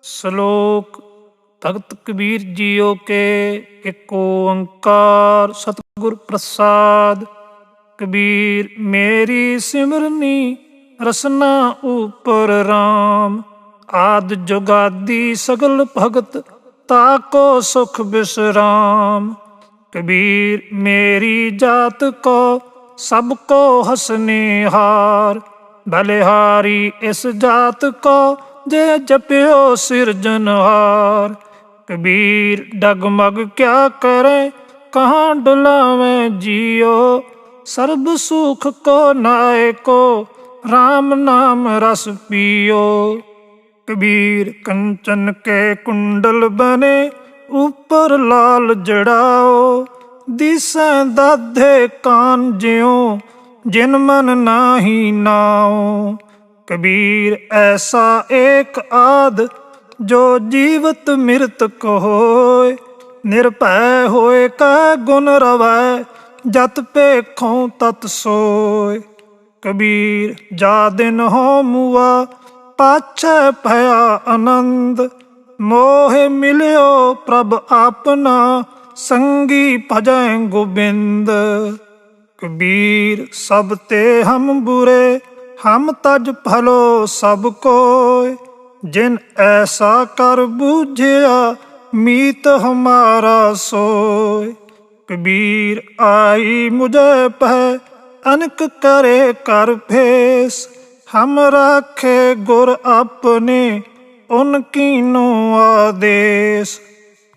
ਸ਼ਲੋਕ ਭਗਤ ਕਬੀਰ ਜੀਓ ਕੇ ਇੱਕ ਓੰਕਾਰ ਸਤਿਗੁਰ ਪ੍ਰਸਾਦ। ਕਬੀਰ ਮੇਰੀ ਸਿਮਰਨੀ ਰਸਨਾ ਉਪਰ ਰਾਮ, ਆਦਿ ਜੁਗਾਦਿ ਸਗਲ ਭਗਤ ਤਾਕੋ ਸੁਖ ਬਿਸਰਾਮ। ਕਬੀਰ ਮੇਰੀ ਜਾਤ ਕੋ ਸਭ ਕੋ ਹਸਨਿਹਾਰ, ਬਲਿਹਾਰੀ ਇਸ ਜਾਤ ਕੋ ਜੇ ਜਪਿਓ ਸਿਰਜਨਹਾਰ। ਕਬੀਰ ਡਗਮਗ ਕਿਆ ਕਰੇ ਕਹਾਂ ਡੁਲਾਵੇਂ ਜੀਓ, ਸਰਬ ਸੁਖ ਕੋ ਨਾਇਕੋ ਰਾਮ ਨਾਮ ਰਸ ਪੀਓ। ਕਬੀਰ ਕੰਚਨ ਕੇ ਕੁੰਡਲ ਬਨੇ ਉਪਰ ਲਾਲ ਜੜਾਓ, ਦਿਸੈ ਦਾਧੇ ਕਾਨ ਜਿਉ ਜਿਨ ਮਨ ਨਾਹੀ ਨਾਉ। ਕਬੀਰ ਐਸਾ ਏਕ ਆਦ ਜੋ ਜੀਵਤ ਮਿਰਤਕ ਹੋਏ, ਨਿਰਭੈ ਹੋਏ ਕੈ ਗੁਣ ਰਵੈ ਜਤ ਭੇਖੋਂ ਤਤ ਸੋਏ। ਕਬੀਰ ਜਾ ਦਿਨ ਹੋ ਮੁਆ ਪਾਛੈ ਭਇਆ ਆਨੰਦ, ਮੋਹਿ ਮਿਲਿਓ ਪ੍ਰਭ ਆਪਨਾ ਸੰਗੀ ਭਜੈ ਗੋਬਿੰਦ। ਕਬੀਰ ਸਭ ਤੇ ਹਮ ਬੁਰੇ ਹਮ ਤਜ ਭਲੋ ਸਭ ਕੋਇ, ਜਿਨ ਐਸਾ ਕਰ ਬੂਝਿਆ ਮੀਤ ਹਮਾਰਾ ਸੋਇ। ਕਬੀਰ ਆਈ ਮੁਝੇ ਪੈ ਅਨਕ करे कर भेस, हम राखे गुर अपने उन कीनो आदेश।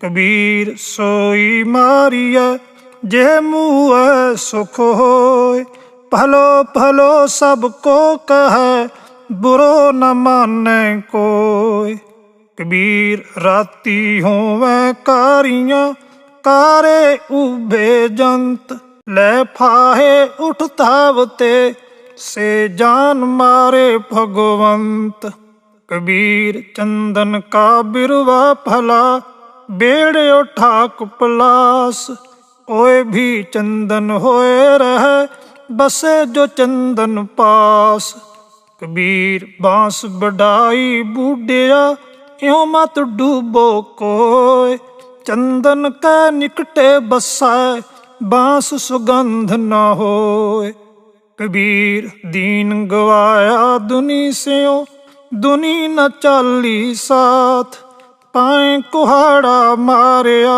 कबीर सोई मारिया जे मुँह सुख होय, भलो भलो सबको कहे बुरो न माने कोय। कबीर राती होवे कारियां कारे उभे जंत, ले फाहे उठ धावते से जान मारे भगवंत। कबीर चंदन का बिरवा फला बेड़े ठाक पलास, ओए भी चंदन होए रहे बसे जो चंदन पास। कबीर बांस बढ़ाई बूढ़िया यों मत डूबो कोय, चंदन के निकटे बसा बांस सुगंध न होय। कबीर दीन गवाया दुनी स्यों दुनी न चाली साथ, पाए कुहाड़ा मारिया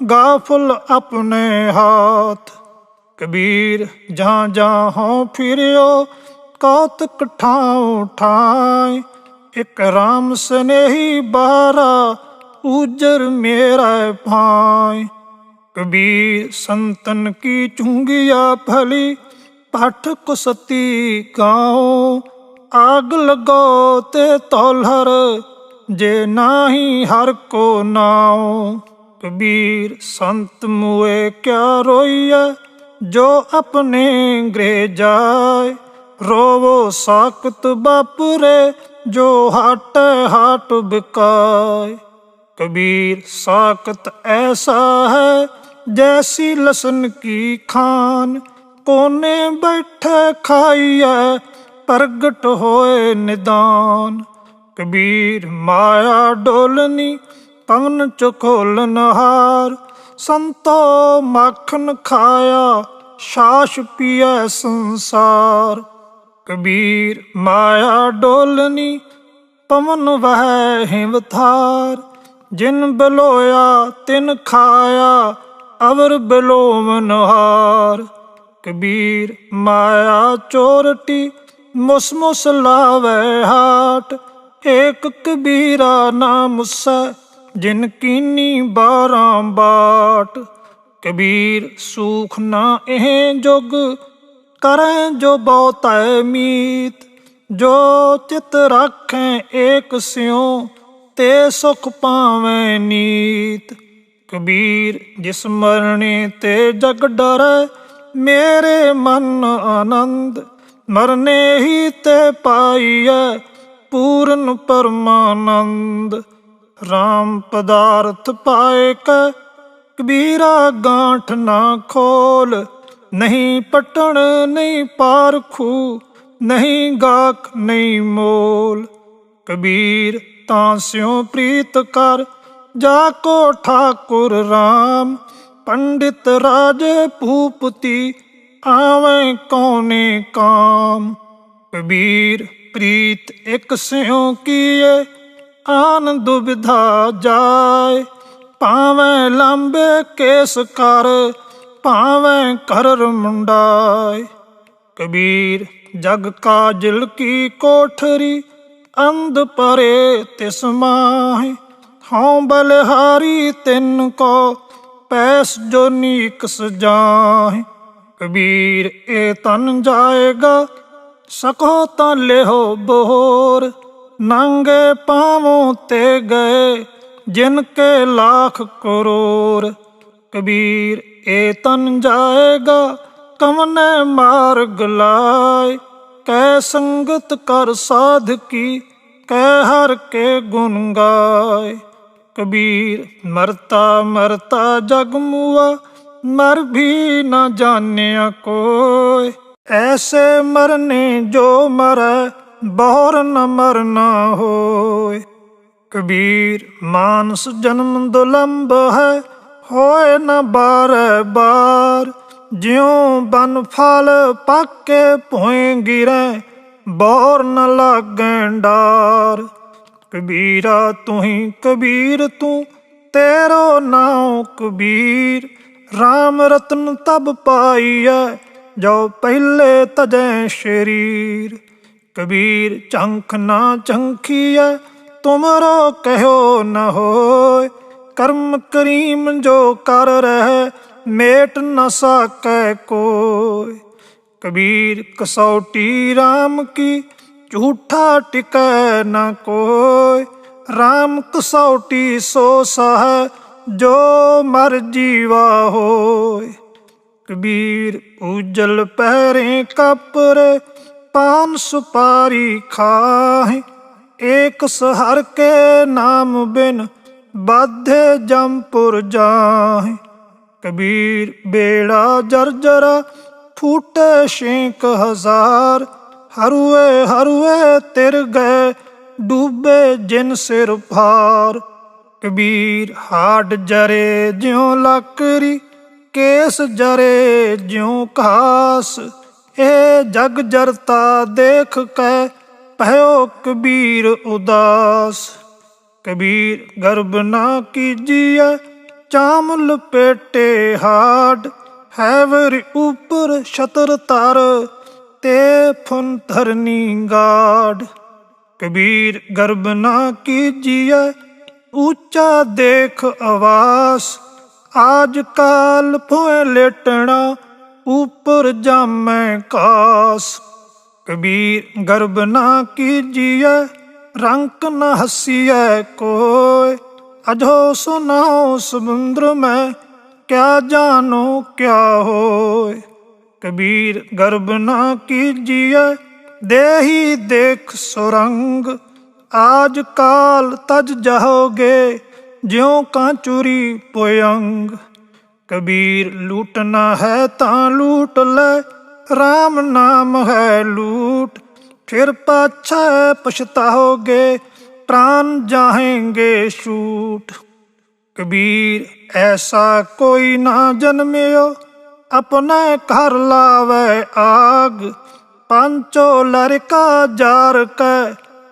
गाफुल अपने हाथ। कबीर जहाँ जहाँ हों फिरियो कौतक ठाऊं ठाए, एक राम स्नेही बारा उजर मेरा भाई। कबीर संतन की चुंगिया फली पठ कुसती गाओ, आग लगो ते तौलहर जे नाही हर को नाओ। कबीर संत मुए क्या रोइया जो अपने गृह जाए, रोवो साकत बापुरे जो हाट हाट बिकाय। कबीर साकत ऐसा है जैसी लसन की खान, कोने बैठे खाइए प्रगट होए निदान। कबीर माया डोलनी पवन चकोलन हार, संतो माखन खाया छाछ पिए संसार। कबीर माया डोलनी पवन वह हिमथार, जिन बलोया तिन खाया अवर बिलोवन हार। कबीर माया चोरटी मुस मुस लावे हाट, एक कबीरा नाम से जिन कीनी बारह बाट। कबीर सूख ना एह जुग करें जो बहुत मीत, जो चित रखें एक स्यों ते सुख पावें नीत। कबीर जिस मरने ते जग डरे मेरे मन आनंद, मरने ही ते पाइए पूर्ण परमानंद। राम पदार्थ पाए के कबीरा गांठ ना खोल, नहीं पटन नहीं पारखू नहीं गाख नहीं मोल। कबीर ਤਾਂ ਸਿਉ ਪ੍ਰੀਤ ਕਰ, ਜਾ ਕੋ ਠਾਕੁਰ ਰਾਮ। ਪੰਡਿਤ ਰਾਜੇ ਭੂਪਤੀ, ਆਵੇਂ ਕੌਣੇ ਕਾਮ। ਕਬੀਰ ਪ੍ਰੀਤ ਇੱਕ ਸਿਉ ਕੀਏ, ਆਨ ਦੁਬਿਧਾ ਜਾਏ। ਭਾਵੇਂ ਲੰਬੇ ਕੇਸ ਕਰ, ਭਾਵੇਂ ਕਰਰ ਮੁੰਡਾਏ। ਕਬੀਰ ਜਗ ਕਾਜਲ ਕੀ ਕੋਠਰੀ, ਅੰਧ ਪਰੇ ਤਿਸ ਮਾਹਿ। ਹਉ ਬਲਿਹਾਰੀ ਤਿਨ ਕੋ, ਪੈਸ ਜੋ ਨੀਕ ਸਜਾਹਿ। ਕਬੀਰ ਇਹ ਤਨ ਜਾਏਗਾ, ਸਕੋ ਤਾਂ ਲਿਹੋ ਬੋਰ। ਨੰਗੇ ਪਾਵੋਂ ਤੇ ਗਏ, ਜਿਨ ਕੇ ਲਾਖ ਕਰੋੜ। ਕਬੀਰ ਇਹ ਤਨ ਜਾਏਗਾ, ਕਵਨੇ ਮਾਰਗ ਲਾਏ। ਕੈ ਸੰਗਤ ਕਰ ਸਾਧਕੀ, ਕੈ ਹਰ ਕੇ ਗੁਣ ਗਾਏ। ਕਬੀਰ ਮਰਤਾ ਮਰਤਾ ਜਗ ਮੁਆ, ਮਰ ਵੀ ਨਾ ਜਾਣਿਆ ਕੋਇ। ਐਸੇ ਮਰਨੇ ਜੋ ਮਰੈ, ਬਹੁਰ ਨ ਮਰਨਾ ਹੋਇ। ਕਬੀਰ ਮਾਨਸ ਜਨਮ ਦੁਲੰਭ ਹੈ, ਹੋਏ ਨ ਬਾਰੈ ਬਾਰ। ਜਿਉ ਬਨ ਫਲ ਪਾਕੇ ਭੋਏ ਗਿਰੈ, ਬਹੁਰ ਨ ਲਾਗੈ ਡਾਰ। ਕਬੀਰਾ ਤੁਹੀ ਕਬੀਰ ਤੂੰ, ਤੇਰੋ ਨਾਉ ਕਬੀਰ। ਰਾਮ ਰਤਨ ਤਬ ਪਾਈਐ, ਜੋ ਪਹਿਲੇ ਤਜੈ ਸ਼ਰੀਰ। ਕਬੀਰ ਚੰਖ ਨਾ ਚੰਖੀਐ, ਤੁਮਰੋ ਕਹਿਓ ਨ ਹੋਇ। ਕਰਮ ਕਰੀਮ ਜੋ ਕਰ ਰਹਿ, ਮੇਟ ਨ ਸਾਕੈ ਕੋਇ। ਕਬੀਰ ਕਸੌਟੀ ਰਾਮ ਕੀ, ਝੂਠਾ ਟਿਕੈ ਨ ਕੋਇ। ਰਾਮ ਕਸੌਟੀ ਸੋ ਸਹੈ, ਜੋ ਮਰ ਜੀਵਾ ਹੋਇ। ਕਬੀਰ ਉਜਲ ਪਹਿਰੇ ਕਪਰੇ, ਪਾਨ ਸੁਪਾਰੀ ਖਾਹਿ। ਏਕ ਸਹਰ ਕੇ ਨਾਮ ਬਿਨ, ਬਾਧੇ ਜਮਪੁਰ ਜਾਹਿ। ਕਬੀਰ ਬੇੜਾ ਜਰਜਰਾ, ਫੂਟੇ ਛੇਕ ਹਜ਼ਾਰ। ਹਰੂਏ ਹਰੂਏ ਤਿਰ ਗਏ, ਡੂਬੇ ਜਿਨ ਸਿਰ ਭਾਰ। ਕਬੀਰ ਹਾਡ ਜਰੇ ਜਿਉ ਲੱਕਰੀ, ਕੇਸ ਜਰੇ ਜਿਉ ਘਾਸ। ਇਹ ਜਗ ਜਰਤਾ ਦੇਖ ਕੈ, ਭਇਓ ਕਬੀਰ ਉਦਾਸ। ਕਬੀਰ ਗਰਬ ਨਾ ਕੀਜੀਐ, ਚਾਮ ਲਪੇਟੇ ਹਾਡ। ਹੈਵਰ ਉਪਰ ਛਤਰ ਤਰ, ਤੇ ਫੁਨ ਧਰਨੀ ਗਾਡ। ਕਬੀਰ ਗਰਬ ਨਾ ਕੀਜੀਐ, ਉੱਚਾ ਦੇਖ ਆਵਾਸ। ਆਜ ਕਾਲ ਭੋਏ ਲੇਟਣਾ, ਉਪਰ ਜਾਮੈ ਕਾਸ। ਕਬੀਰ ਗਰਬ ਨਾ ਕੀਜੀਐ, ਰੰਕ ਨ ਹਸੀਐ ਕੋਇ। ਅਜੋ ਸੁਨਾਓ ਸਮੁੰਦਰ ਮੈਂ, ਕਿਆ ਜਾਨੋ ਕਿਆ ਹੋਇ। ਕਬੀਰ ਗਰਬ ਨਾ ਕੀਜੀਐ, ਦੇਹੀ ਦੇਖ ਸੁਰੰਗ। ਆਜ ਕਾਲ ਤਜ ਜਾਓਗੇ, ਜਿਉ ਕਾਂਚੁਰੀ ਪੁਯੰਗ। ਕਬੀਰ ਲੂਟਣਾ ਹੈ ਤਾਂ ਲੂਟ ਲੈ, ਰਾਮ ਨਾਮ ਹੈ ਲੂਟ। ਫਿਰ ਪਾਛੈ ਪਛਤਾਓਗੇ, ਪ੍ਰਾਨ ਜਾਹੇਂਗੇ ਛੂਟ। ਕਬੀਰ ਐਸਾ ਕੋਈ ਨਾ ਜਨਮਿਓ, ਆਪਣੇ ਘਰ ਲਾਵੇ ਆਗ। ਪੰਚੋ ਲਰਿਕਾ ਜਾਰ ਕੈ,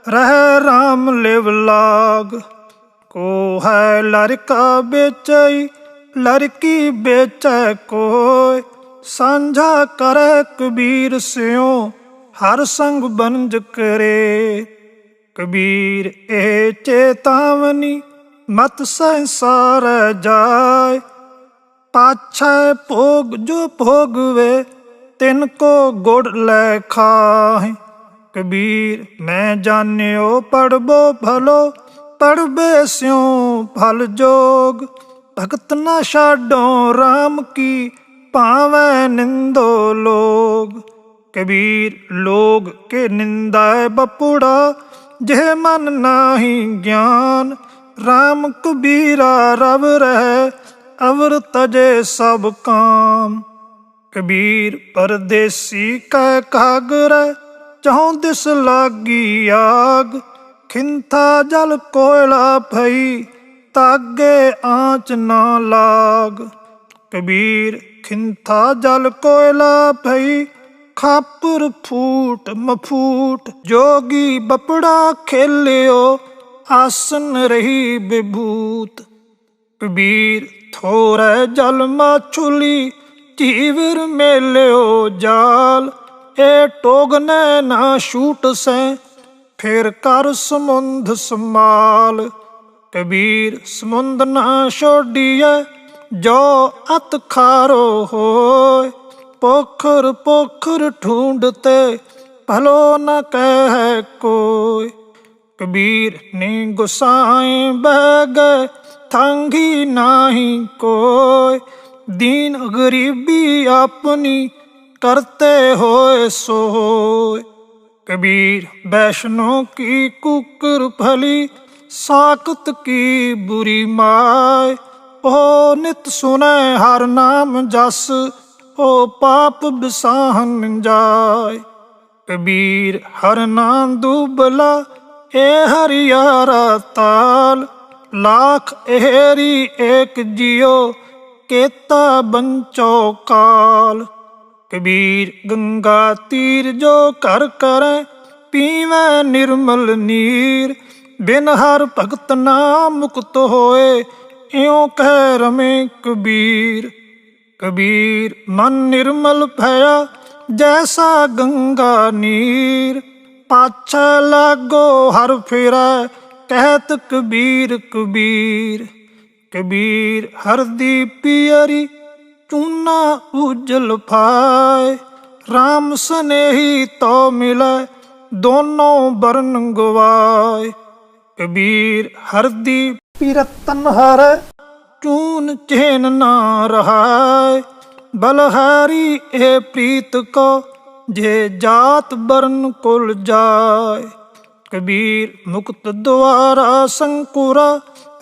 ਰਹਿ ਰਾਮ ਲਿਵ ਲਾਗ। ਕੋ ਹੈ ਲਰਿਕਾ ਵੇਚਈ, ਲੜਕੀ ਵੇਚੈ ਕੋਇ। ਸਾਂਝਾ ਕਰੈ ਕਬੀਰ ਸਿਉ, ਹਰ ਸੰਗ ਬੰਜ ਕਰੇ। ਕਬੀਰ ਇਹ ਚੇਤਾਵਨੀ, ਮਤ ਸੰਸਾਰੈ ਜਾਇ। ਪਾਛੈ ਭੋਗ ਜੋ ਭੋਗਵੇ, ਤਿਨ ਕੋ ਗੁੜ ਲੈ ਖਾਹਿ। ਕਬੀਰ ਮੈਂ ਜਾਣਿਓ ਪੜਬੋ ਭਲੋ, ਪੜਬੇ ਸਿਉ ਫਲ ਜੋਗ। ਭਗਤ ਨਾ ਛਾਡੋ ਰਾਮ ਕੀ, ਭਾਵੇਂ ਨਿੰਦੋ ਲੋਗ। ਕਬੀਰ ਲੋਗ ਕੇ ਨਿੰਦੈ ਬਪੁੜਾ, ਜਿਹ ਮਨ ਨਾਹੀ ਗਿਆਨ। ਰਾਮ ਕਬੀਰਾ ਰਵ ਰਹਿ, ਅਵਰ ਤਜੇ ਸਭ ਕਾਮ। ਕਬੀਰ ਪਰਦੇਸੀ ਕੈ ਕਾਗਰੈ, ਚਹੁ ਦਿਸ ਲਾਗੀ ਆਗ। खिंथा जल कोयला भई, तागे आँच ना लाग। कबीर खिंथा जल कोयला भई, खापुर फूट मफूट। जोगी बपड़ा खेलियो, आसन रही विभूत। कबीर थोरै जल माछुली, चीवर मेलियो जाल। ए टोगने ना छूट से, फिर कर समुंद संभाल। कबीर समुंद ना छोड़िए, जो अत खारो होय। पोखर पोखर ढूंढते, भलो न कह कोय। कबीर ने गुसाए बह गए, थांगी नाही कोय। दीन गरीबी अपनी, करते होए सोय। कबीर वैष्णो की कुकर फली, साकत की बुरी माय। ओ नित सुने हर नाम जस, ओ पाप बिसाहन जाय। कबीर हर नाम दुबला, ए हरियारा ताल। लाख एहरी एक जियो, केता बंचो काल। कबीर गंगा तीर जो कर करे, पीवे निर्मल नीर। बिन हर भगत ना मुक्त होए, इयों कह रमे कबीर। कबीर मन निर्मल भया, जैसा गंगा नीर। पाछे लागो हर फिरै, कहत कबीर कबीर। कबीर हरदी पियरी, चूना उजल फाय। राम स्नेही तो मिले, दोनों बरन गवाए। कबीर हरदी पीरतन हर, चून चैन ना रहाय। बलहारी ए प्रीत को, जे जात बरन कुल जाय। कबीर मुक्त द्वारा संकुरा,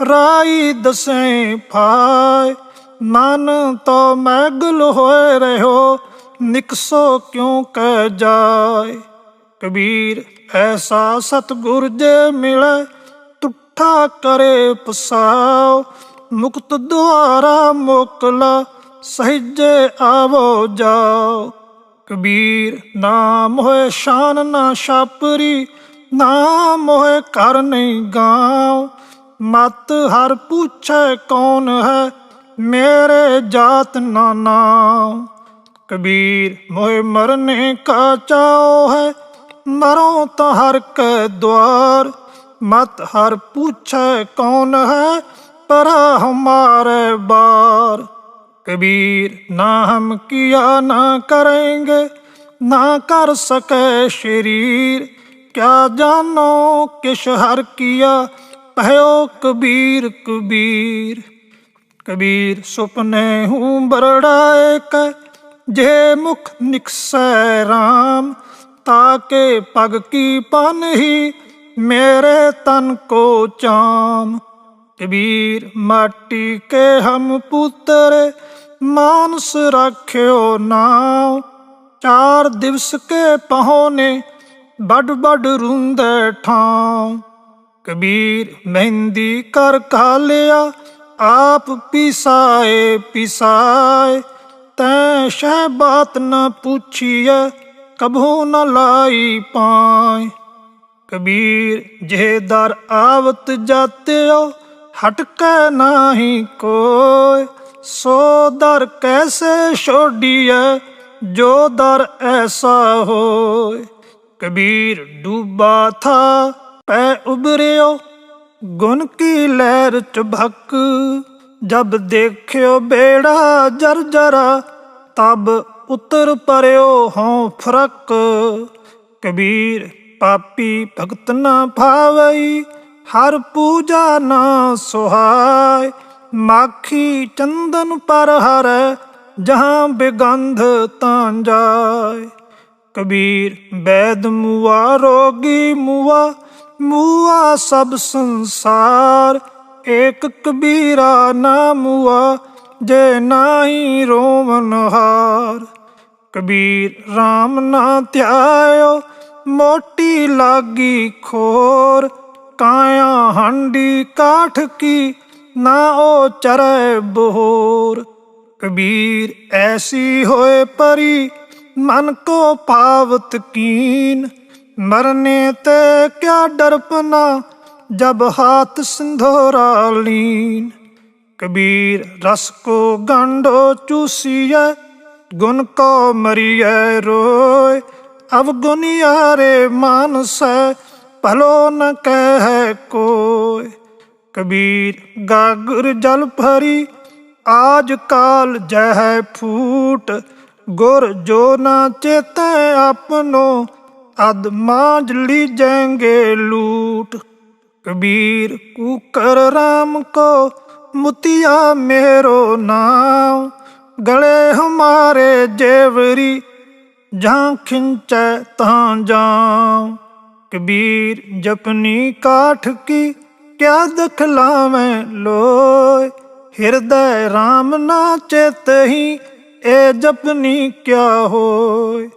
राई दसें फाय। मन तो मैगल होए रहो, निकसो क्यों कह जाय। कबीर ऐसा सतगुर जे मिले, तुठा करे पसाओ। मुक्त द्वारा मोकला, सहिजे आवो जाओ। कबीर नाम होए शान ना छापरी, नाम होए कर नहीं गाँव। मत हर पूछे कौन है, मेरे जात ना नाम। कबीर मोहे मरने का चाओ है, मरो तो हर के द्वार। मत हर पूछे कौन है, परा हमारे बार। कबीर ना हम किया ना करेंगे, ना कर सके शरीर। क्या जानो किस हर किया, भयो कबीर कबीर। कबीर सुपने हूँ बरड़ाए के, जे मुख निकसे राम। ताके पग की पन ही, मेरे तन को चाम। कबीर माटी के हम पुत्र, मानस रख्यो नाम। 4 दिवस के पहोने, बड़ बड़ रूंदे ठाम। कबीर मेहंदी कर खा लिया, आप पिसाए पिसाए। तैं शह बात न पूछिए, कभू न लाई पाए। कबीर जे दर आवत जाते हो, हटके नाही कोय। सो दर कैसे छोड़िए, जो दर ऐसा होय। कबीर डूबा था पै उबरियो, गुन की लहर चुभक। जब देखियो बेड़ा जर्जरा, तब उतर पर्यो हों फरक। कबीर पापी भगत ना भावई, हर पूजा ना सुहाय। माखी चंदन पर हरै, जहाँ बेगंध तां जाय। कबीर वैद मुआ रोगी मुआ, मुआ सब संसार। एक कबीरा ना मुआ, जे नाही रोवन हार। कबीर राम ना ध्यायो, मोटी लागी खोर। काया हांडी काठ की, ना ओ चरे बोर। कबीर ऐसी होए परी, मन को पावत कीन। मरने ते क्या डरपना, जब हाथ सिंधोरा लीन। कबीर रस को गांडो चूसिए, गुण को मरिए रोय। अवगुण यारे मानस, भलो न कह कोय। कबीर गागर जल भरी, आज काल जह फूट। गुर जो न चेते अपनो, अद मांझ लीजेंगे लूट। कबीर कुकर राम को, मुतिया मेरो नाम। गले हमारे जेवरी, जहाँ खिंचे तहाँ जाऊं। कबीर जपनी काठ की, क्या दखलावें लोय। हृदय राम ना चेतहि, ए जपनी क्या होय।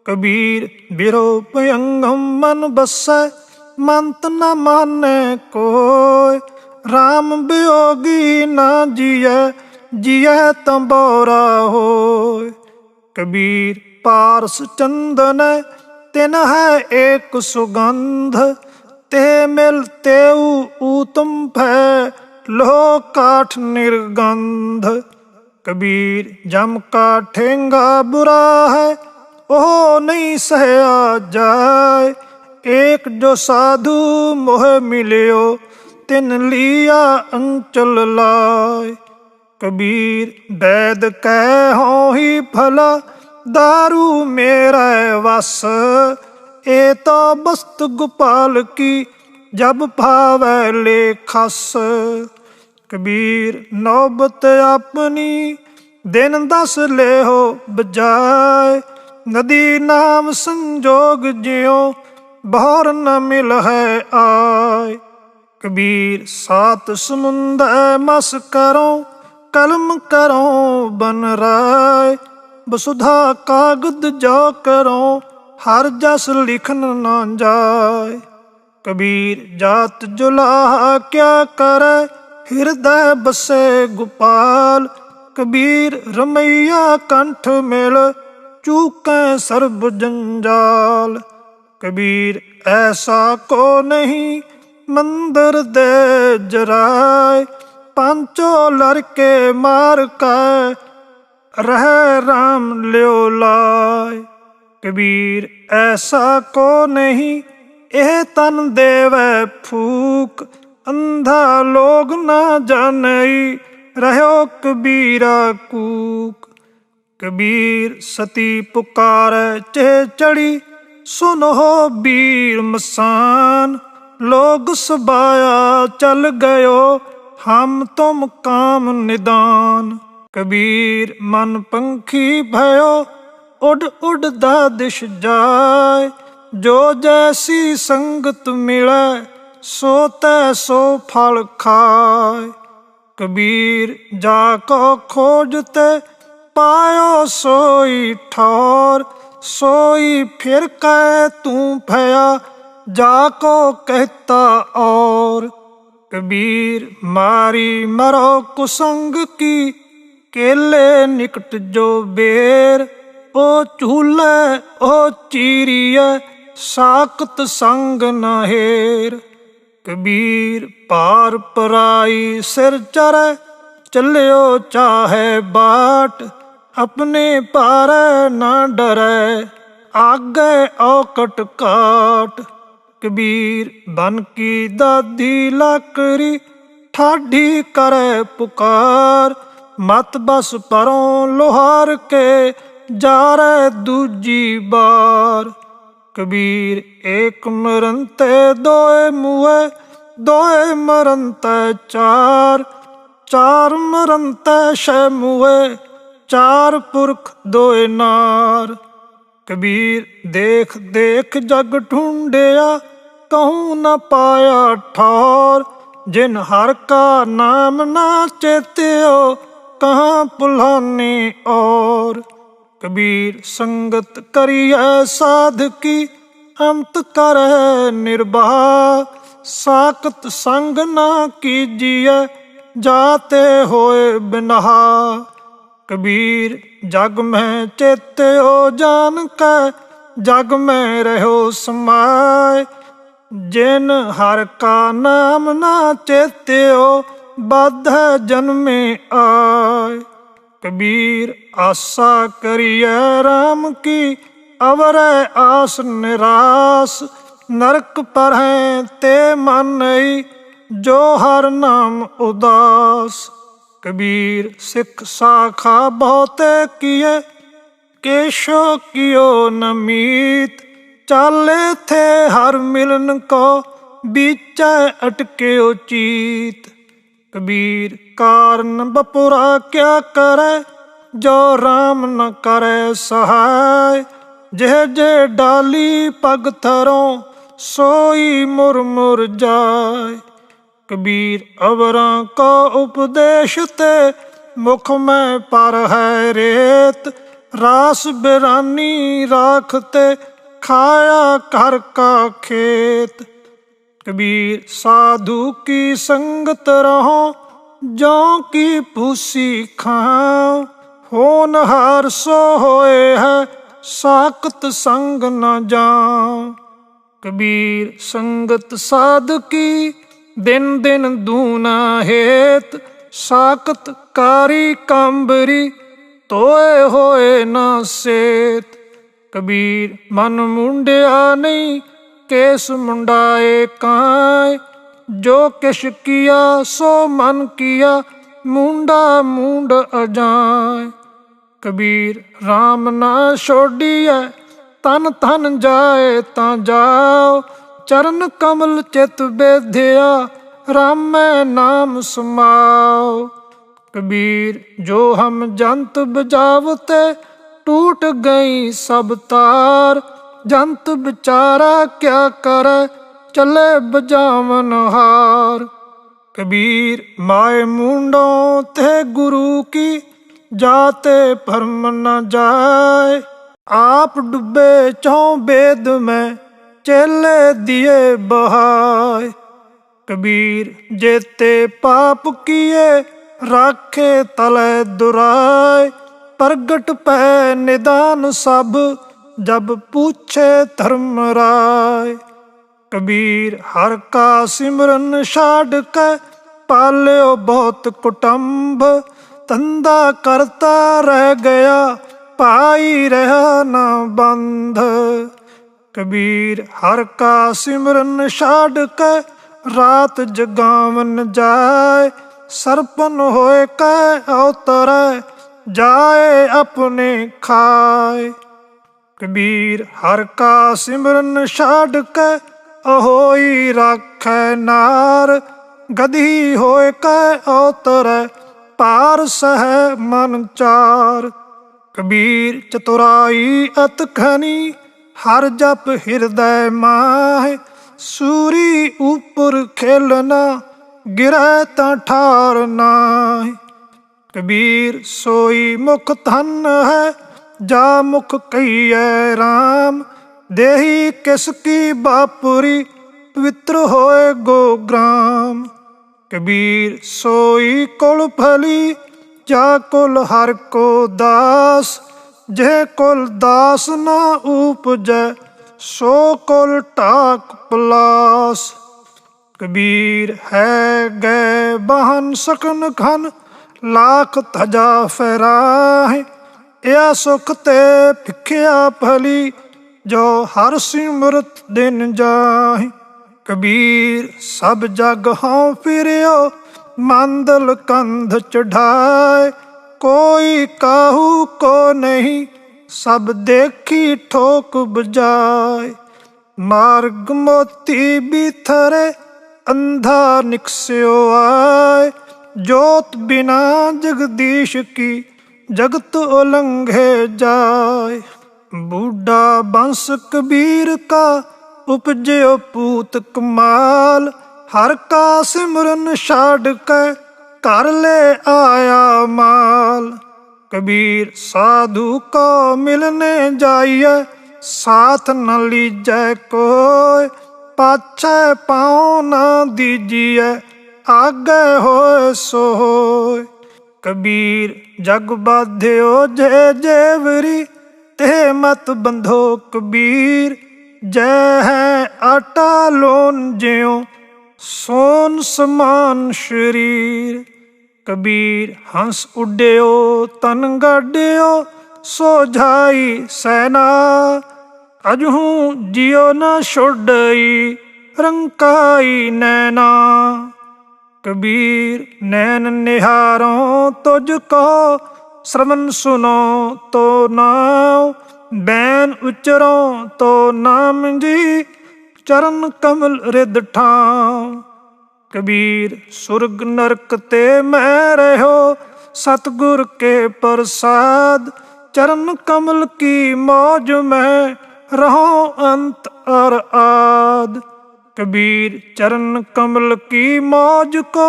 कबीर बिरो भयंगम मन बसै, मंत न माने कोय। राम वियोगी ना जियै, जियै तंबोरा होय। कबीर पारस चंदन, तिन है एक सुगंध। ते मिल तेऊ ऊतम भय, लो काठ निर्गंध। कबीर जम का ठेंगा बुरा है, ओ नहीं सहया जाय। एक जो साधु मोह मिलियो, तिन लिया अंचल लाय। कबीर वैद कह हो ही भला, दारू मेरा वस। ए तो बस्त गोपाल की, जब भावै ले खस। कबीर नौबत अपनी, दिन 10 ले हो बजाय। नदी नाम संजोग ज्यों, बहर न मिल है आय। कबीर 7 समुंदर मस करो, कलम करो बन राय। वसुधा कागद जो करो, हर जस लिखन न जाय। कबीर जात जुलाहा क्या करे, हृदय बसे गोपाल। कबीर रमैया कंठ मिल, चूके सर्ब जंजाल। कबीर ऐसा को नहीं, मंदिर दे जराय। पांचों लड़के मार कर, रह राम ल्यो लाय। कबीर ऐसा को नहीं, एह तन देवे फूक। अंधा लोग ना जानई, रहो कबीरा कूक। कबीर सती पुकार चे चढ़ी, सुनो वीर मसान। लोग सबाया चल गयो, हम तुम काम निदान। कबीर मन पंखी भयो, उड़ उड़दा दिश जाय। जो जैसी संगत मिले, सो तैसो फल खाय। कबीर जाको खोजते, पायो सोई ठौर। सोई फिर कह तू भया, जाको कहता और। कबीर मारी मरो कुसंग की, केले निकट जो बेर। ओ चूल्हे ओ चीरिय, साकत संग न हेर। कबीर पार पराई सिर चरै, चलियो चाहे बाट। अपने पारै ना डरै, आगे औकट काट। कबीर बन की दादी लाकड़ी, ठाडी करे पुकार। मत बस परों लोहार के, जारे दूजी बार। कबीर एक मरनते दोए मुए, दोए मरनते चार। चार मरनते छे मुए, चार पुरख दोए नार। कबीर देख देख जग ढूंढिया, कहूँ न पाया ठौर। जिन हर का नाम ना चेत्यो, कहाँ पुलाने और। कबीर संगत करिए साध की, अंत करे निर्वाह। साकत संग ना कीजिए जाते होए बिनहा। कबीर जग में चेत्यो जान के जग में रहो समाए। जिन हर का नाम ना चेत्यो बाध जन्मे आए। कबीर आशा करिए राम की अवर आस निराश। नरक पर हैं ते मन जो हर नाम उदास। कबीर सिख शाखा बहुते किए केशो कियो न मीत। चाले थे हर मिलन को बीचा अटके चीत। कबीर कारण बपुरा क्या करे जो राम न करे सहाय। जह जे डाली पग थरों सोई मुर मुर जाय। कबीर अवरां को उपदेश ते मुख में पर है रेत। रास बिरानी राखते खाया घर का खेत। कबीर साधु की संगत रहो जौ की भूसी खाओ। होनहार सो होए है साकत संग न जाओ। कबीर संगत साध की दिन दिन दूना हेत। साकत कारी कांबरी तोए होए न सेत। कबीर मन मुंडिया नहीं केस मुंडाए काए। जो किश किया सो मन किया मुंडा मुंड अजाए। कबीर राम ना छोड़िए तन तन जाए ता जाओ। चरण कमल चित बेध्या राम नाम समाओ। कबीर जो हम जंत बजावते टूट गई सब तार। जंत बेचारा क्या करे चले बजावन हार। कबीर माए मुंडों थे गुरु की जाते भरम न जाए। आप डूबे चौं वेद में चेले दिए बहाय। कबीर जेते पाप किए राखे तले दुराय। प्रगट पै निदान सब जब पूछे धर्मराय। कबीर हर का सिमरन छाड़ के पाल्यो बहुत कुटुंब। धंधा करता रह गया पाई रहा न बंध। कबीर हर का सिमरन छाड़ के रात जगावन जाए। सरपन होए के अवतरे जाए अपने खाए। कबीर हर का सिमरन छाड़ के अहोई राखे नार। गधी होए के अवतरे पार सह मन चार। कबीर चतुराई अत घनी हर जप हृदय माहे। सूरी ऊपर खेलना गिरै ता ठार नाहि। कबीर सोई मुख धन है जा मुख कहिए राम। देही किसकी बापुरी पवित्र होए गो ग्राम। कबीर सोई कुल फली जा कुल हर को दास। जे कुल दास ना उपजै सो कुल टाक पलास। कबीर है गए बहन सकन घन लाख धजा फहराहे। या सुख ते भिखिया फली जो हर सिमरत दिन जाहि। कबीर सब जग हों फिरियो मंदल कंध चढ़ाए। कोई काहू को नहीं सब देखी ठोक बजाए। मार्ग मोती बिथरे अंधा निकस्यो आए। जोत बिना जगदीश की जगत उलंघे जाए। बूढ़ा बंस कबीर का उपजयो पूत कमाल। हर का सिमरन छाड़ के कर ले आया माल। कबीर साधु को मिलने जाइए साथ न लीजै कोय। ਪਾਛੈ ਪਾਉ ਨਾ ਦੀਜੀਐ, ਆਗੇ ਹੋਏ ਸੋ ਹੋਏ। ਕਬੀਰ ਜਗ ਬਾਧਿਓ ਜੇ ਜੇਵਰੀ, ਤੇ ਮਤ ਬੰਧੋ ਕਬੀਰ। ਜੈ ਹੈ ਆਟਾ ਲੋਨ ਜਿਉ, ਸੋਨ ਸਮਾਨ ਸ਼ਰੀਰ। ਕਬੀਰ ਹੰਸ ਉੱਡਿਓ ਤਨ ਗਾਡਿਓ, ਸੋਝਾਈ ਸੈਨਾ। ਅਜਹੂ ਜਿਉ ਨਾ ਛੋਡਈ, ਰੰਕਾਈ ਨੈਣਾ। ਕਬੀਰ ਨੈਣ ਨਿਹਾਰੋ ਤੁਝ ਕੋ, ਸ਼ਰਵਨ ਸੁਨੋ ਤੋ ਨਾਉ। ਬੈਨ ਉਚਰੋ ਤੋ ਨਾਮ ਜੀ, ਚਰਨ ਕਮਲ ਰਿਦ ਠਾਉ। ਕਬੀਰ ਸੁਰਗ ਨਰਕ ਤੇ ਮੈਂ ਰਹਿਓ, ਸਤਿਗੁਰ ਕੇ ਪ੍ਰਸਾਦ। ਚਰਨ ਕਮਲ ਕੀ ਮੌਜ ਮੈਂ, ਰਹੋ ਅੰਤ ਅਰ ਆਦ। कबीर चरण कमल की मौज को,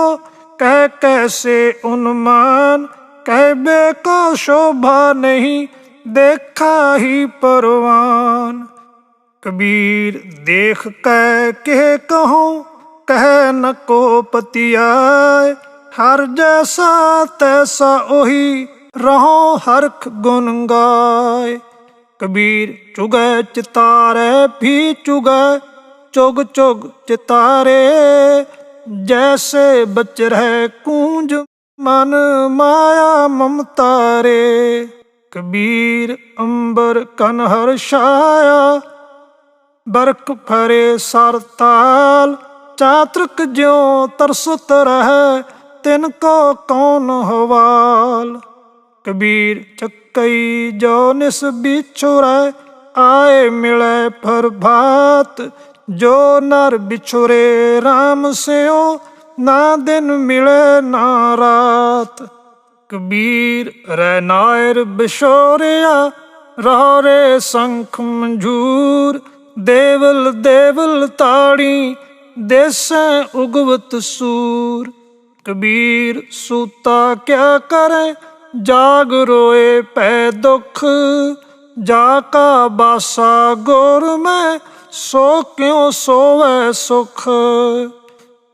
कह कैसे उन्मान। कहबे को शोभा नहीं, देखा ही परवान। कबीर देख कह के कहूँ, कह न को पतियाए। हर जैसा तैसा ओही, रहो हरख गुन गाए। कबीर चुगै चितारे भी चुगै, चुग चुग चितारे। जैसे बच रहे कूंज, मन माया ममता रे। कबीर अंबर कनहर छाया, बरख फरे सर ताल। चातृक ज्यों तरसत रहे, तिनको कौन हवाल। कबीर चक्कई जो निस बिछुरै, आए मिले प्रभात। जो नर बिछुरे राम स्यों, ना दिन मिले ना रात। कबीर रै नायर बिछोरिया, रहो रे शंख मंजूर। देवल देवल ताड़ी, देसें उगवत सूर। कबीर सूता क्या करे, जाग रोए पै दुख। जाका बासा गोर में, सो क्यों सोवे सुख।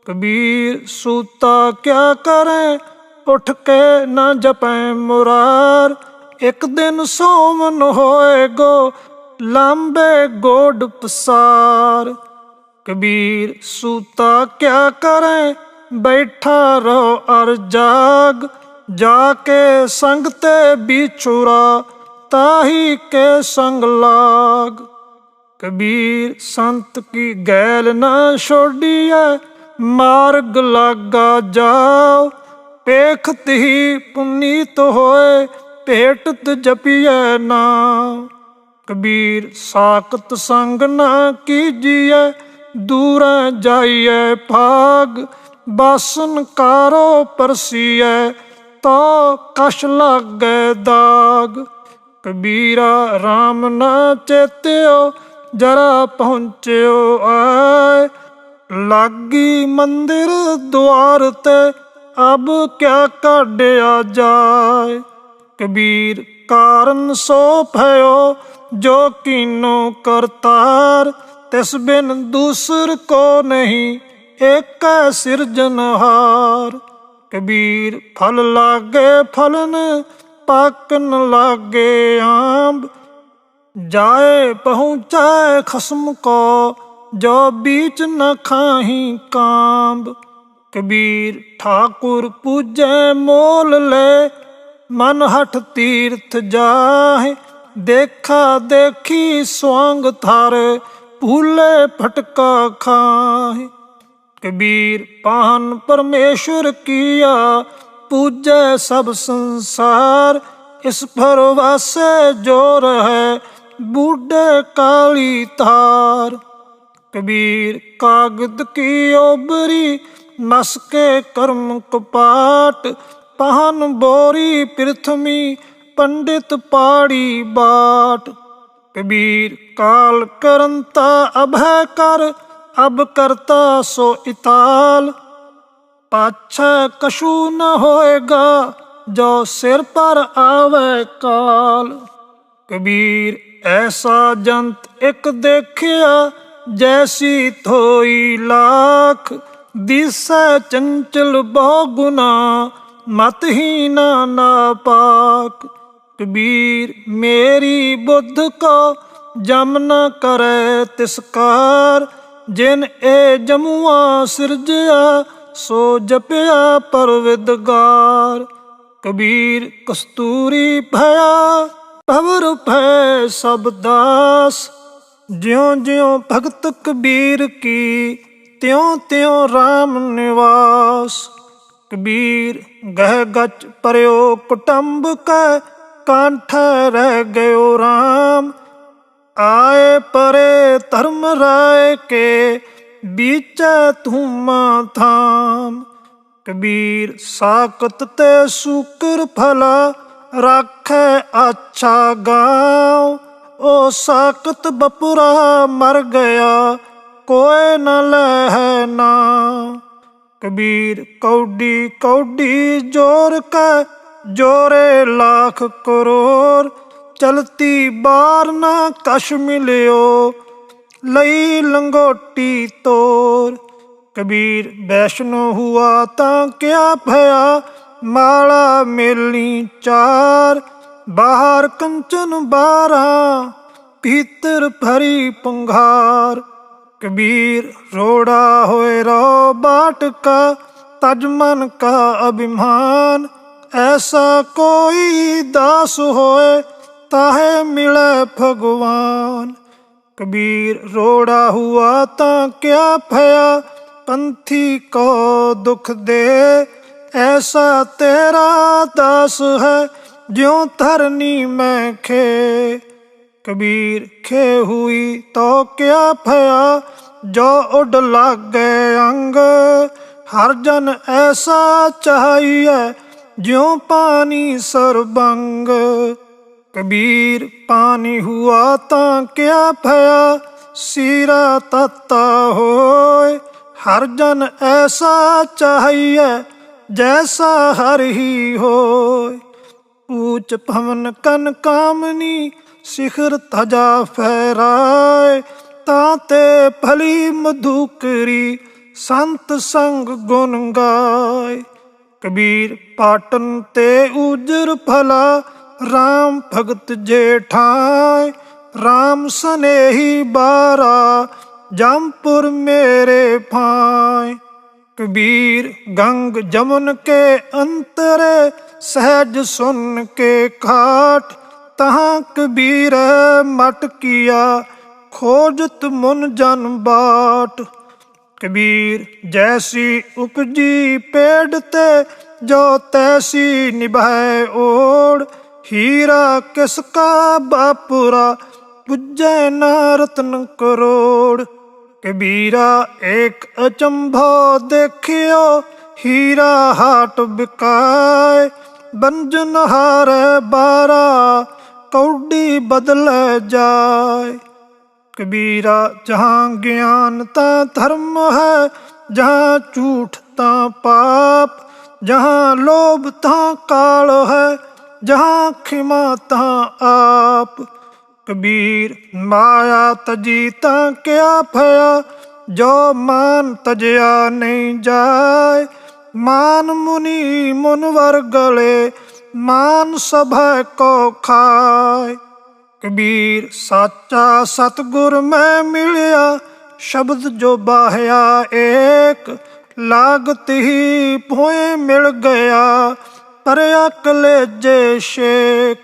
कबीर सूता क्या करे, उठ के न जपै मुरार। एक दिन सोमन होएगो, लांबे गोड पसार। कबीर सूता क्या करे, बैठा रहो अर जाग। जाके संग ते बिछुरा, ताही के संग लाग। कबीर संत की गैल न छोड़िए, मार्ग लागा जाओ। पेखत ही पुनीत होए, भेटत जपिए नाम। कबीर साकत संग न कीजिए, दूर जाइए भाग। बासन कारो परसिए, तो कश लागे दाग। कबीरा राम न चेत्यो, जरा पहुँच्यो आए। लागी मंदिर द्वार ते, अब क्या काढ़िया जाए। कबीर कारण सो भयो, जो कीनो करतार। तिस बिन दूसर को नहीं, एक सिरजनहार। कबीर फल लागे फलन, पाकन लागे आंब। जाए पहुँचे खसम को, जो बीच न खाही कांब। कबीर ठाकुर पूजे मोल ले, मन हठ तीर्थ जाहे। देखा देखी स्वांग थारे, भूले फटका खाहे। कबीर पान परमेश्वर किया, पूजे सब संसार। इस भरवासे जो रहे, बूढ़े काली तार। कबीर कागद की ओबरी, नस के कर्म कपाट। पहन बोरी पृथ्वी, पंडित पाड़ी बाट। कबीर काल करंता अभय कर, अब करता सो इताल। पाछे कछु न होएगा, जो सिर पर आवे काल। कबीर ऐसा जंत एक देखिया, जैसी थोई लाख। दिसै चंचल बहु गुना, मतहीना नापाक। कबीर मेरी बुद्ध को जम न करे तिसकार। जिन ए जमुआ सिरजया, सो जपया परविदगार। कबीर कस्तूरी भया, भंवर भय सब दास। ज्यों ज्यों भगत कबीर की, त्यों त्यों राम निवास। कबीर गह गच परयो कुटुंब कै, कांठ रह गयो राम। आए परे धर्म राय के, बीचे धूमा थाम। कबीर साकत ते सूकर फला, राखै अच्छा गाँव। ओ साकत बपुरा मर गया, कोई न लह नाम। कबीर कौडी कौडी जोर कै, जोरे लाख करोड़। चलती बार न कश मिलियो, लई लंगोटी तोर। कबीर वैष्णो हुआ तां क्या भया, माला मेली चार। बाहर कंचन बारा, भीतर भरी पुंगार। कबीर रोड़ा होए रो बाट का, तज मन का अभिमान। ऐसा कोई दास होए, ताहे मिले भगवान। कबीर रोड़ा हुआ तां क्या भया, पंथी को दुख दे। ऐसा तेरा दास है, ज्यों धरनी में खे। कबीर खे हुई तो क्या भया, जो उड लागे अंग। हर जन ऐसा चाहिए, ज्यों पानी सरबंग। कबीर पानी हुआ तां क्या भया, सीरा तत्ता होए। हर जन ऐसा चाहिए, जैसा हर ही होए। ऊंच भवन कन कामनी, शिखर धजा फहराए। ताते फली मधुकरी, संत संग गुण गाय। कबीर पाटन ते उजर फला, राम भगत जेठाय। राम सनेही बारा, जमपुर मेरे भाई। कबीर गंग जमुन के अंतरे, सहज सुन के खाट। तहाँ कबीर मट किया, खोजत मुन जन बाट। कबीर जैसी उपजी पेड़ ते, जो तैसी निभाए ओढ़। हीरा किसका बापुरा, पुज्जै न रत्न करोड़। कबीरा एक अचंभो देखियो, हीरा हाट बिकाय। बंजन हारे बारा, कौडी बदल जाय। कबीरा जहाँ ज्ञान ता धर्म है, जहाँ झूठ ता पाप। जहाँ लोभ ता काल है, जहाँ खिमा ता आप। कबीर माया तजी ता क्या भया, जो मान तजया नहीं जाय। मान मुनि मुनवर गले, मान सभा को खाए। कबीर साचा सतगुर में मिलिया, शब्द जो बाह्या एक। लागत ही भोए मिल गया, परया कलेजे शेख।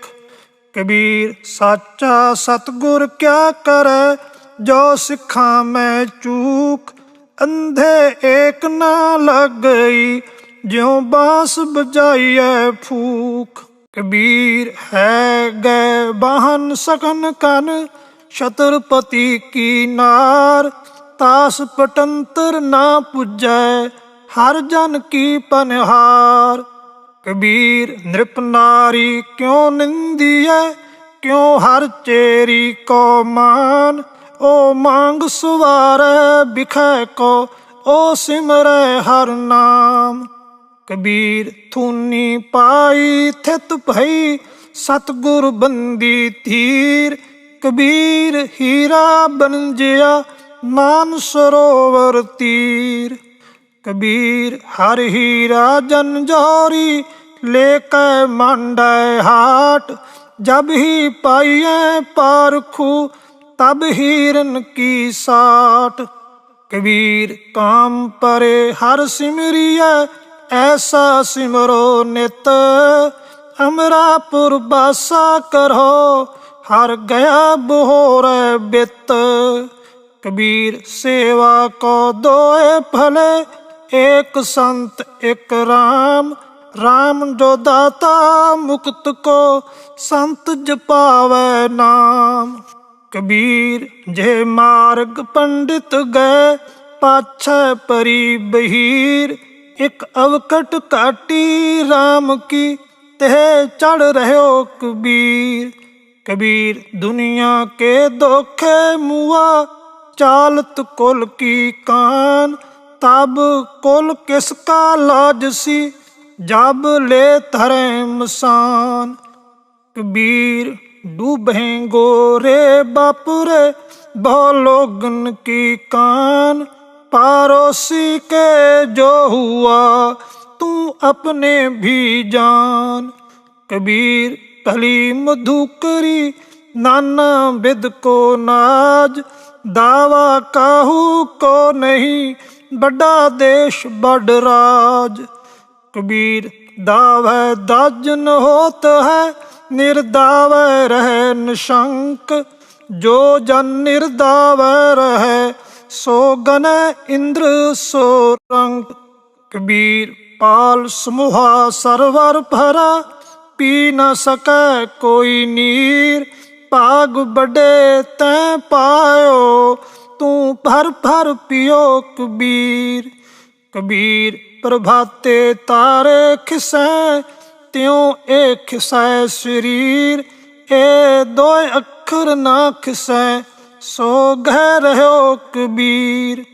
कबीर साचा सतगुर क्या करे, जो सिखा में चूक। अंधे एक ना लग गई, ज्यों बांस बजाइए फूक। कबीर है गए वाहन सकन कन, छत्रपति की नार। तास पटंतर ना पुजै, हर जन की पनहार। कबीर नृप नारी क्यों निंदिए, क्यों हर चेरी को मान। ओ मांग सुवारे बिखै को, ओ सिमरे हर नाम। कबीर थूनी पाई थित भई, सतगुर बंदी धीर। कबीर हीरा बन जिया, मान सरोवर तीर। कबीर हर हीरा जन जौहरी लेके मांडे हाट। जब ही पाइए पारखू तब हिरन की साट। कबीर काम परे हर सिमरिए ऐसा सिमरो नित। अमरापुर बासा करो हर गया बोहर बित। कबीर सेवा को दोए भले एक संत एक राम। राम जो दाता मुक्त को संत जपावे नाम। कबीर जे मार्ग पंडित गए पाछे परी बहीर। एक अवकट काटी राम की तह चढ़ रहो कबीर। कबीर दुनिया के दोखे मुआ चालत कुल की कान। तब कुल किसका लाज सी जब ले धरे मसान। कबीर डूबे गोरे बापुरे बहु लोगन की कान। पारोसी के जो हुआ तू अपने भी जान। कबीर भली मधुकरी नाना विद को नाज। दावा काहू को नहीं बड़ा देश बड़ राज। कबीर दावे दाज न होत है निर्दावे रहे निशंक। जो जन निर्दावे रहे सो गने इंद्र सो रंक। कबीर पाल समूहा सरवर भरा पी न सके कोई नीर। पाग बड़े तैं पायो तू भर भर पियो कबीर। कबीर प्रभाते तारे खिसे त्यों एक खिसे शरीर। ए दो अखर ना खिसे सो गह रहो कबीर।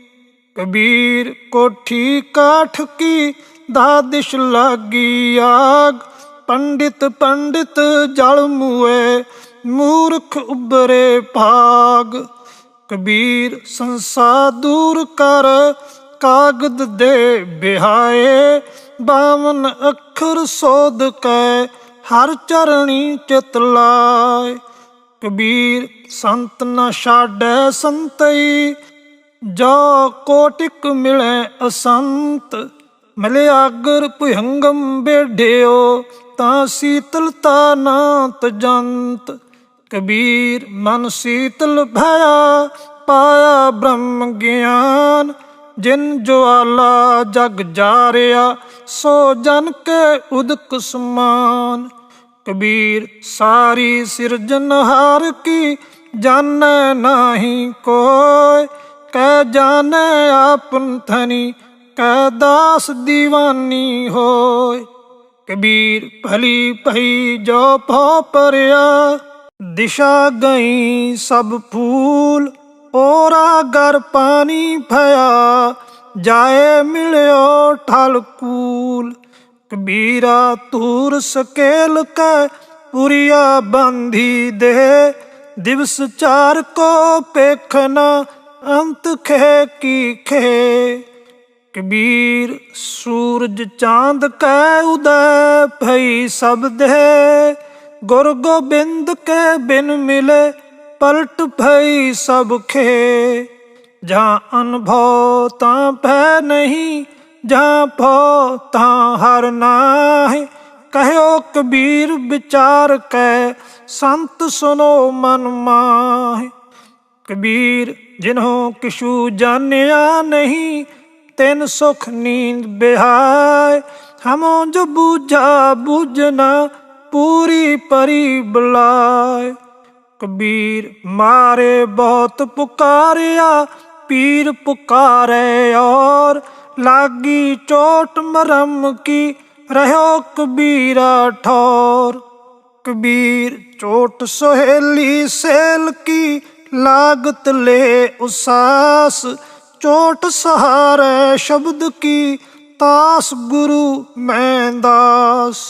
कबीर कोठी काठ की दादिश लागी आग। पंडित पंडित जल मुए मूर्ख उबरे भाग। कबीर संसा दूर कर कागद दे बिहाए। 52 अखर सोध कै हर चरणी चित लाए। कबीर संत न छाड़े संतई जो कोटिक मिले असंत। मलयागर भुजंगम बेढ़ियो ता शीतलता ना तजंत। कबीर मन शीतल भया पाया ब्रह्म ज्ञान। जिन ज्वाला जग जारिया सो जन के उदक समान। कबीर सारी सिरजनहार की जाने नाही कोय। कै जाने आपन धनी कै दास दीवानी होय। कबीर भली भई जो भौ परया दिशा गई सब फूल। ओरा गर पानी भया जाए मिलियो ठल कूल। कबीरा तूर सकेल कै पुरिया बंधी दे। दिवस चार को पेखना अंत खे की खे। कबीर सूरज चांद कै उदय भई सब दे। गुरु गोबिंद के बिन मिले पलट भई सब खे। जहाँ अनुभव तां भय नहीं जहाँ भव तां हर नाहि। कहो कबीर विचार कै संत सुनो मन माहि। कबीर जिन्हों किशु जानिया नहीं तिन सुख नींद बिहाय। हमो जो बूझा बूझना पूरी परी बुलाय। कबीर मारे बहुत पुकारिया पीर पुकारे और। लागी चोट मरम की रहो कबीरा ठौर। कबीर चोट सोहेली सेल की लागत ले उसास। चोट सहारे शब्द की तास गुरु मैं दास।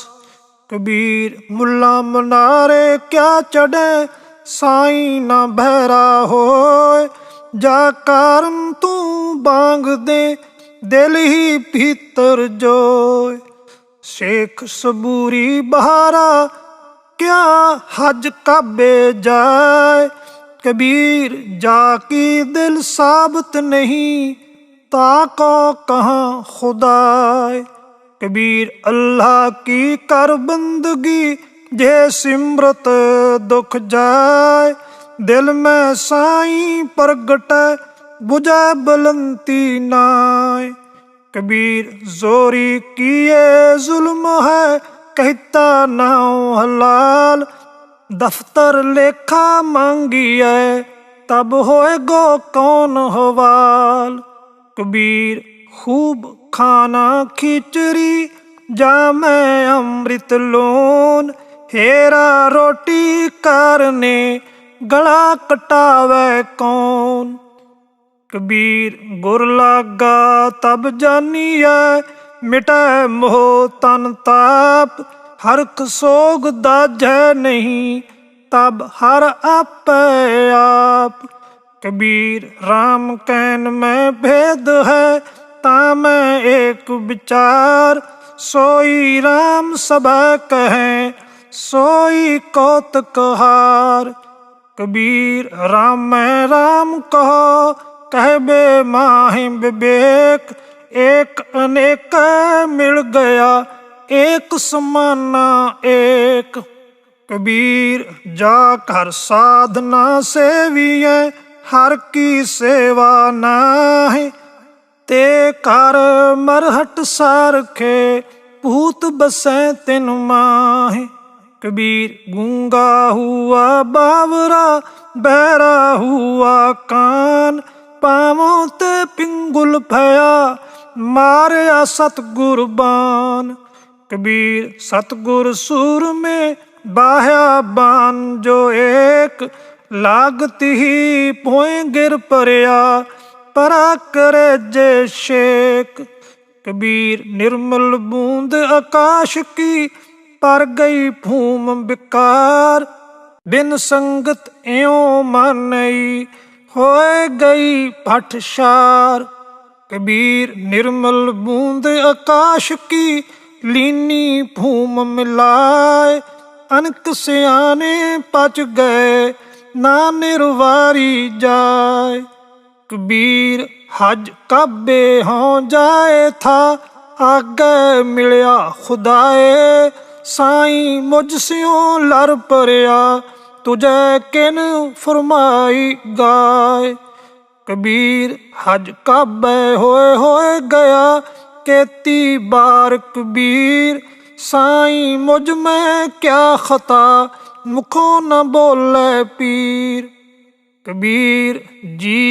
कबीर मुल्ला मनारे क्या चढ़े साईं न बहरा होय। ਜਾ ਕਾਰਨ ਤੂੰ ਬਾਂਗ ਦੇ ਦਿਲ ਹੀ ਭੀਤਰ ਜੋਏ। ਸ਼ੇਖ ਸਬੂਰੀ ਬਹਾਰਾ ਕਿਆ ਹਜ ਕਾਬੇ ਜਾਏ। कबीर जाकी दिल साबत नहीं ताको कहाँ खुदाए। कबीर अल्लाह की कर बंदगी जे सिमरत दुख जाए। दिल में साईं प्रगटै बुझै बुलंती नाय। कबीर जोरी किए जुल्म है कहता नाओ हलाल। दफ्तर लेखा मांगिए तब होएगो कौन हवाल। कबीर खूब खाना खिचड़ी जामे अमृत लोन। हेरा रोटी कारने गला कटावे कौन। कबीर गुर लागा तब जानिए मिटे मोह तन ताप। हरक सोग दाझै नहीं तब हर आपे आप। कबीर राम कैन में भेद है तामै एक विचार। सोई राम सब कहें सोई कौतक हार। कबीर राम में राम कहो कहबे माहि विवेक। एक अनेक मिल गया एक समाना एक। कबीर जा कर साधना सेविए हर की सेवा नाहि। ते कर मरहट सारखे भूत बसे तिन माहि। कबीर गूंगा हुआ बावरा बहरा हुआ कान। पावों ते पिंगुल भया मारया सतगुर बान। कबीर सतगुर सूर में बाह्या बान जो एक। लागती ही पोए गिर परया परा करे जे शेक। कबीर निर्मल बूंद आकाश की पर गई भूम बिकार। बिन संगत एओ मानई होए गई भटशार। कबीर निर्मल बूंद आकाश की लीनी भूम मिलाए। अनक सियाने पच गए ना निर्वारी जाए। कबीर हज काबे हों जाए था आगे मिलया खुदाए। साईं मुझस्यों लर परया तुझे किन फरमाई गाए। कबीर हज काबे होए गया केती बार। कबीर साईं मुझ में क्या खता मुखों न बोले पीर। कबीर जी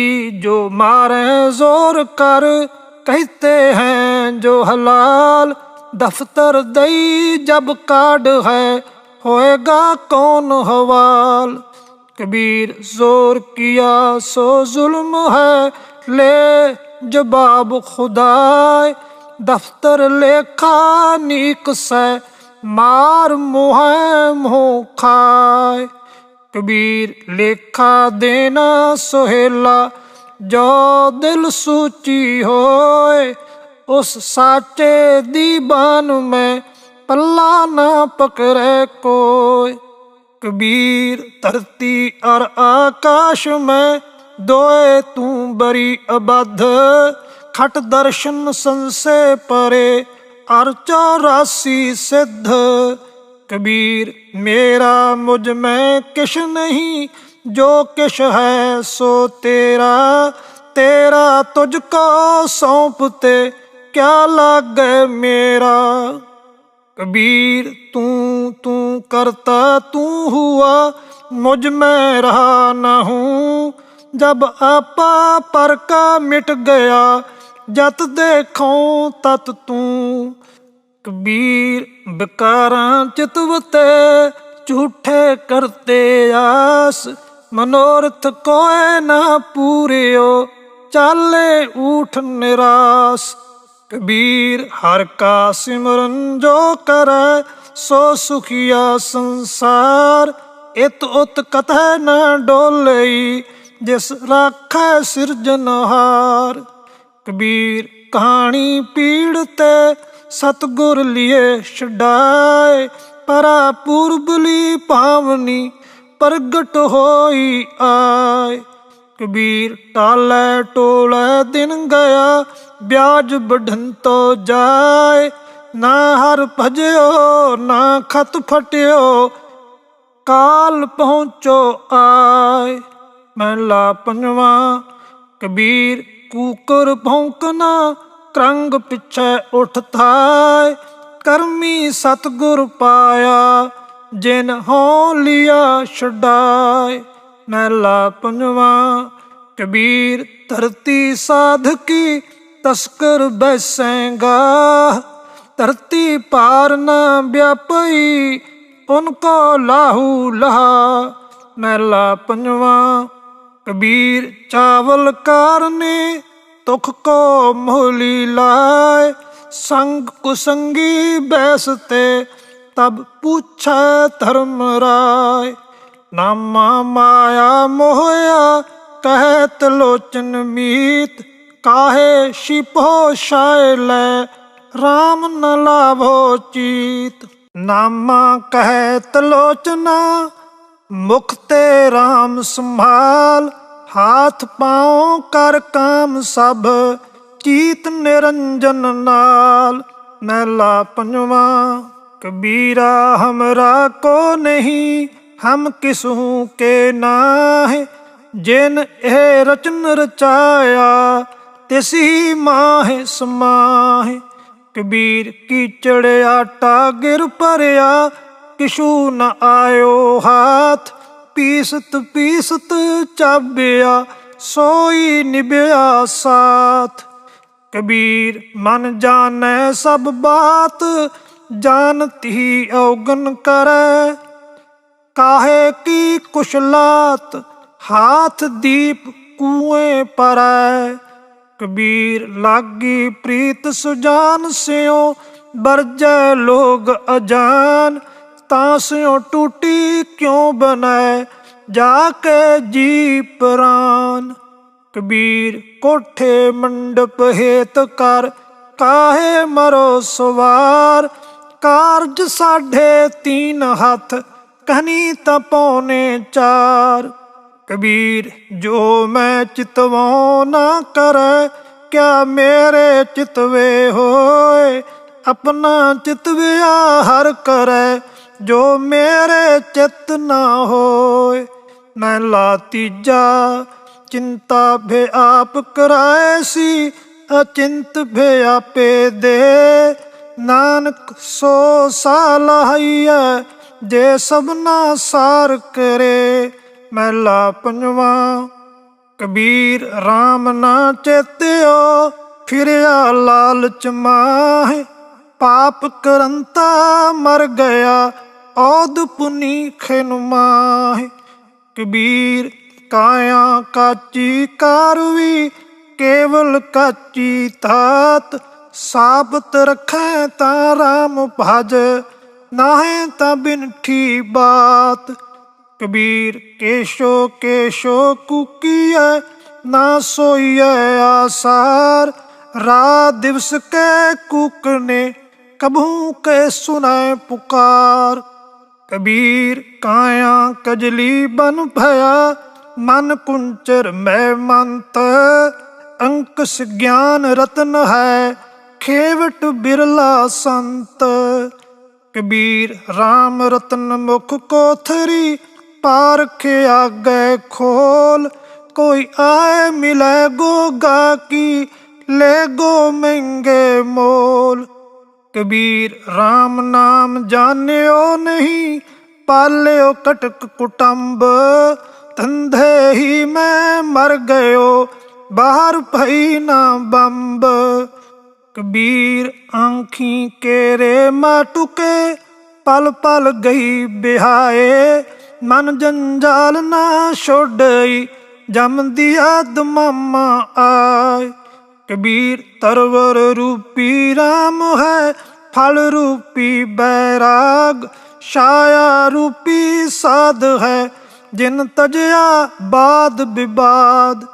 जो मारे जोर कर कहते हैं जो हलाल। दफ्तर दई जब काड है होएगा कौन हवाल। कबीर जोर किया सो जुल्म है ले जवाब खुदाए। दफ्तर लेखा नीक से मार मुँह मुँह खाए। कबीर लेखा देना सोहेला जो दिल सूची होए। उस साचे दीवान में पल्ला ना पकड़े कोई। कबीर धरती और आकाश में दोए तू बरी अबध। खट दर्शन संशय परे और 84 सिद्ध। कबीर मेरा मुझ में किश नहीं जो किश है सो तेरा। तेरा तुझको सौंपते क्या लागे मेरा। कबीर तू तू करता तू हुआ मुझ में रहा न हूँ। जब आपा पर का मिट गया जत देखूं तत तू। कबीर बेकारा चितवते झूठे करते आस। मनोरथ कोय ना पूरियो चाले ऊठ निराश। कबीर हर का सिमरन जो करे सो सुखिया संसार। इत उत कतः न डोलई जिस राखै सिरजनहार। कबीर कहानी पीड़ ते सतगुर लिए छडाए, परा पूर्बली पावनी प्रगट होई आए। कबीर टालै टोलै दिन गया, ब्याज बढ़न तो जाए। ना हर भजयो ना खत फटियो, काल पहुँचो आए। महला पंजवा। कबीर कूकर भौंकना, क्रंग पिछे उठ थाय। करमी सतगुर पाया, जिन हों लिया छडाए। महला पंजवा। कबीर धरती साधकी, तस्कर बैसेंगा। धरती पार न व्यापई, उनको लाहू लहा। महला पंजवा। कबीर चावल कारने, तुख को मोहली लाए। संग कुसंगी बैसते, तब पूछे धर्मराय। नामा माया मोहया, कहत लोचन मीत। काहे शिपो शायलै, राम न लाभो चीत। नामा कहत लोचना, मुख ते राम संभाल। हाथ पाँव कर काम सब, चीत निरंजन नाल। महला पंजवा। कबीरा हमरा को नहीं, हम किसहू के नाहे। जिन ए रचन रचाया, तिसी माहे समाहे। कबीर कीचड़ आटा गिर परया, किशु न आयो हाथ। पीसत पीसत चाबिया, सोई निभया साथ। कबीर मन जाने सब बात, जानती अवगन करे। काहे की कुशलात, हाथ दीप कुएं परै। कबीर लागी प्रीत सुजान स्यों, बरजै लोग अजान। तांस्यों टूटी क्यों बनै, जाके जी प्राण। कबीर कोठे मंडप हेत कर, काहे मरो सवार। कारज 3.5 हाथ, कहनी त पौने 4। कबीर जो मैं चितवों न करे, क्या मेरे चितवे होए। अपना चितविया हर करे, जो मेरे चित न होए। महला तीजा। चिंता भे आप कराएसी, अचिंत भे आपे दे। नानक सो सालाहिया, जे सबना सार करे। महला पंजवा। कबीर राम ना चेत्यो, फिरया लालच माहे। पाप करंता मर गया, औद पुनी खिन माहे। कबीर काया काची कारवी, केवल काची तात। साबत रखे ता राम भज, नाहे ता बिनठी बात। कबीर केशो केशो कुकीय, ना सोइय आसार। रात दिवस के कुकने, कभू के सुनै पुकार। कबीर काया कजली बन भया, मन कुंचर मैं मंत। अंक ज्ञान रत्न है, खेवट बिरला संत। कबीर राम रतन मुख कोथरी, पारखे आगे खोल। कोई आए मिले गो गाकी, ले गो महंगे मोल। कबीर राम नाम जान्यो नहीं, पाल्यो कटक कुटुंब। धंधे ही मैं मर गयो, बाहर भई ना बंब। कबीर आँखी केरे माटुके, पल पल गई बिहाए। मन जंजाल ना छोड़ई, जम दिया दमामा आए। कबीर तरवर रूपी राम है, फल रूपी बैराग। छाया रूपी साध है, जिन तजया बाद विवाद।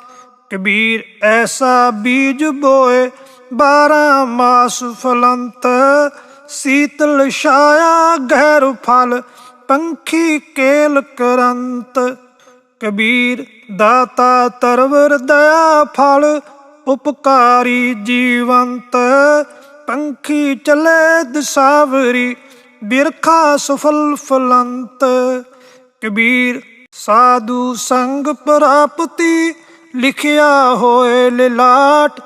कबीर ऐसा बीज बोए 12 मास फलंत, शीतल छाया गहर फल पंखी केल करंत। कबीर दाता तरवर दया फल उपकारी जीवंत, पंखी चले दिसावरी बिरखा सफल फलंत। कबीर साधु संग प्राप्ति लिखिया होए लिलाट,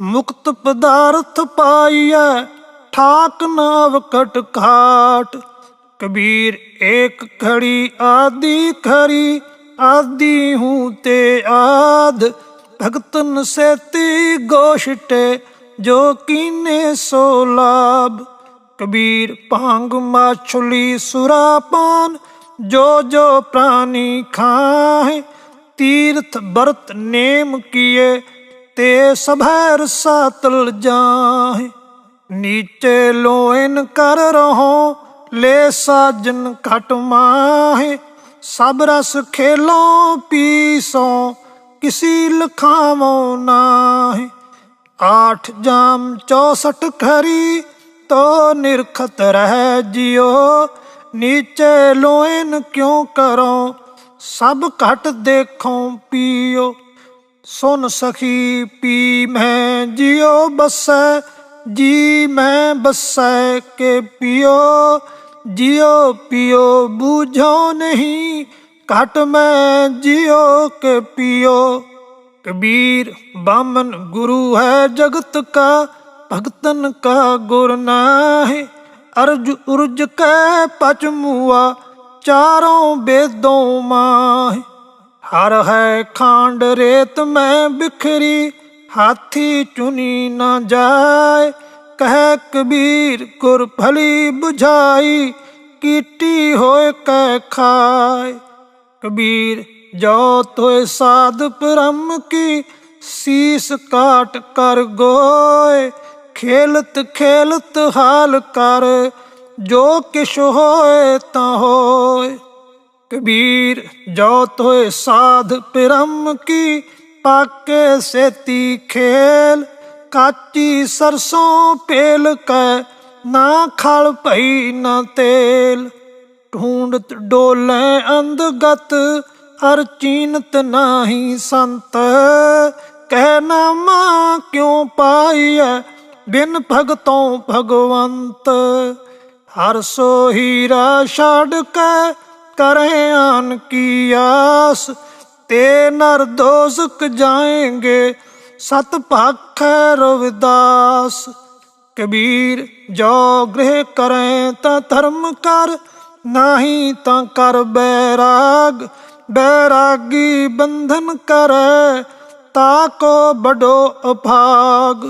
मुक्त पदार्थ पाइया ठाक नाव कट घाट। कबीर एक खड़ी आदि खरी, आदि हूँ ते आद, भगतन सेती गोष्टे जो कीने सो लाभ। कबीर भांग माछुली सुरापान जो जो प्राणी खाए, तीर्थ व्रत नेम किए ते सभैर सातल जाए। नीचे लोइन कर रहो ले साजन घट माहे, सब रस खेलो पीसो किसी लखावो नाहे। 8 जाम 64 खरी तो निरखत रह जियो, नीचे लोइन क्यों करो सब घट देखो पियो। सुन सखी पी मैं जियो बसै, जी मैं बसै के पियो। जियो पियो बूझो नहीं, घट में जियो के पियो। कबीर बामन गुरु है जगत का, भगतन का गुर नाहि। अर्ज उर्ज कै पच मुआ, चारों वेदों माहि। हर है खांड रेत में बिखरी, हाथी चुनी न जाए। कह कबीर गुर भली बुझाई, कीटी होए कह खाए। कबीर जो तोय साध ब्रह्म की, शीस काट कर गोए। खेलत खेलत हाल कर, जो किश होए ता होए। कबीर जो तोय साध ब्रह्म की, पाके सेती खेल। काची सरसों पेल कै, ना खल भई ना तेल। ढूंढत डोले अंधगत, हर चीनत नाही संत। कह नामा क्यों पाइय, बिन भगतों भगवंत। हर सो हीरा छाड़ कै, करें आन की आस। ते नर दोजक जाएंगे, सत भाखै रविदास। कबीर जो गृह करें ता धर्म कर, नाही ता कर बैराग। बैरागी बंधन करे, ताको बड़ो अभाग।